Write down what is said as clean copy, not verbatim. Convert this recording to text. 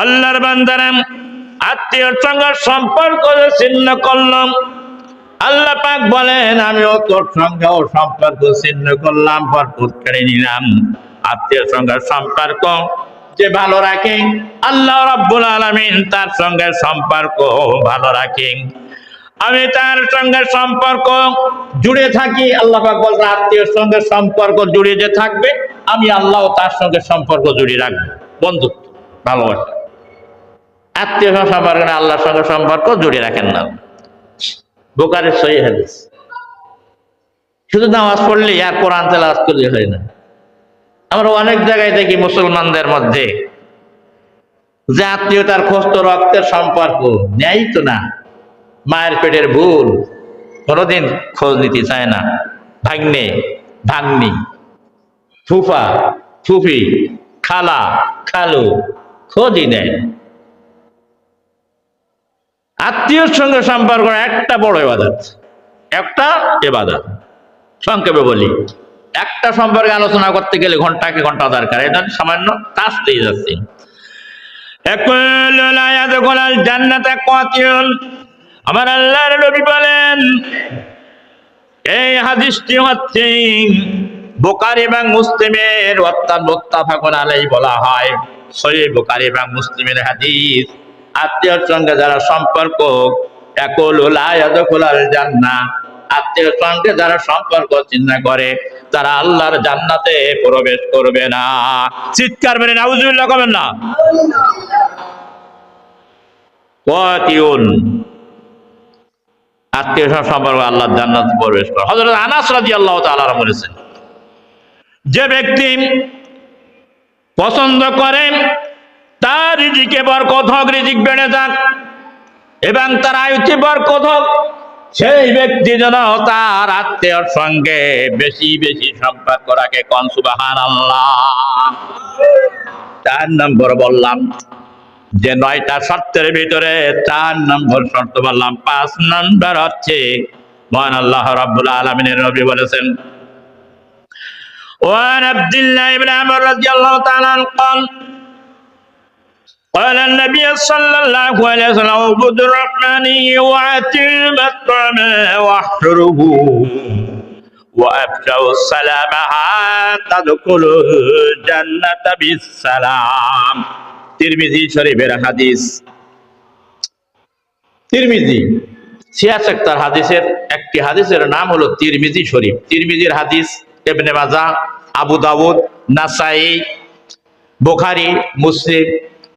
আল্লাহর বান্দারা আত্মীয়র সঙ্গে সম্পর্ক ছিন্ন করলাম, আল্লাহ পাক বলেন আমিও তোর সঙ্গেও সম্পর্ক ছিন্ন করলাম, বরকত কেড়ে নিলাম। আত্মীয়র সঙ্গে সম্পর্ক যে ভালো রাখে, আল্লাহ রাব্বুল আলামিন তার সঙ্গে সম্পর্ক ভালো রাখে। আমি তার সঙ্গে সম্পর্ক জুড়ে থাকি, আল্লাহ পাক বলেন আত্মীয়র সঙ্গে সম্পর্ক জুড়ে যে থাকবে, আমি আল্লাহ তার সঙ্গে সম্পর্ক জুড়ে রাখবো। বন্ধুত্ব, ভালোবাসা, আত্মীয় সম্পর্ক না, আল্লাহর সঙ্গে সম্পর্ক জুড়ে রাখেন না। বুখারীর সহিহ হাদিস। শুধু নামাজ পড়লে আর কোরআন তেলাওয়াত করলে হয় না। আমরা অনেক জায়গায় দেখি মুসলমানদের মধ্যে যে আত্মীয়তার খোঁজ তো রক্তের সম্পর্ক নেই তো না, মায়ের পেটের ভুল, কোনোদিন খোঁজ নিতে চায় না। ভাগ্নে ভাগ্নি, ফুফা ফুফি, খালা খালু খোঁজই নেয়। আত্মীয়র সঙ্গে সম্পর্ক একটা বড় ইবাদত, একটা ইবাদত। সংক্ষেপে বলি, একটা সম্পর্কে আলোচনা করতে গেলে ঘন্টাকে ঘন্টা দরকার, এটা সামান্য কাজতেই যাচ্ছে। আমার আল্লাহর নবী বলেন, এই হাদিসটি হচ্ছে বুখারী এবং মুসলিমের মুত্তাফাকুন আলাইহি বলা হয়, সহিহ বুখারী এবং মুসলিমের হাদিস। আত্মীয়র সঙ্গে যারা সম্পর্ক ইয়াকুলু লা ইয়াদখুলুল জান্নাহ, আত্মীয়র সঙ্গে যারা সম্পর্ক ছিন্ন করে তারা আল্লাহর জান্নাতে প্রবেশ করবে না। চিৎকার মেরে নাউজুবিল্লাহ করবেন না। ওয়াতিউন, আত্মীয় সম্পর্ক আল্লাহর জান্নাতে প্রবেশ করে। হযরত আনাস রাদিয়াল্লাহু তাআলা বলেছেন, যে ব্যক্তি পছন্দ করেন তার রিজিকে বরকত হোক, রিজিক বেড়ে যাক এবং তার আয়ুতে বরকত হোক, সেই ব্যক্তি যেন তার আত্মীয়র সঙ্গে বেশি বেশি সম্পর্ক রাখে। কোন সুবহানাল্লাহ। 4 নম্বর বললাম যে 9টা শর্তের ভিতরে 4 নম্বর শর্ত বললাম। 5 নম্বর হচ্ছে মহান আল্লাহ রাব্বুল আলামিনের নবী বলেছেন, ওয়ান আব্দুল্লাহ ইবনে আমর রাদিয়াল্লাহু তাআলা قال قال النبي صلى الله عليه وسلم اعبد الرحمن وأطعم الطعام واحشره وأفشوا السلام تدخلوا الجنة بالسلام। তিরমিজি শরীফের হাদিস। তিরমিজি 76 হাদিসের একটি হাদিসের নাম হলো তিরমিজি শরীফ। তিরমিজির হাদিস ইবনে মাজাহ, আবু দাউদ, নাসাই, বুখারী, মুসলিম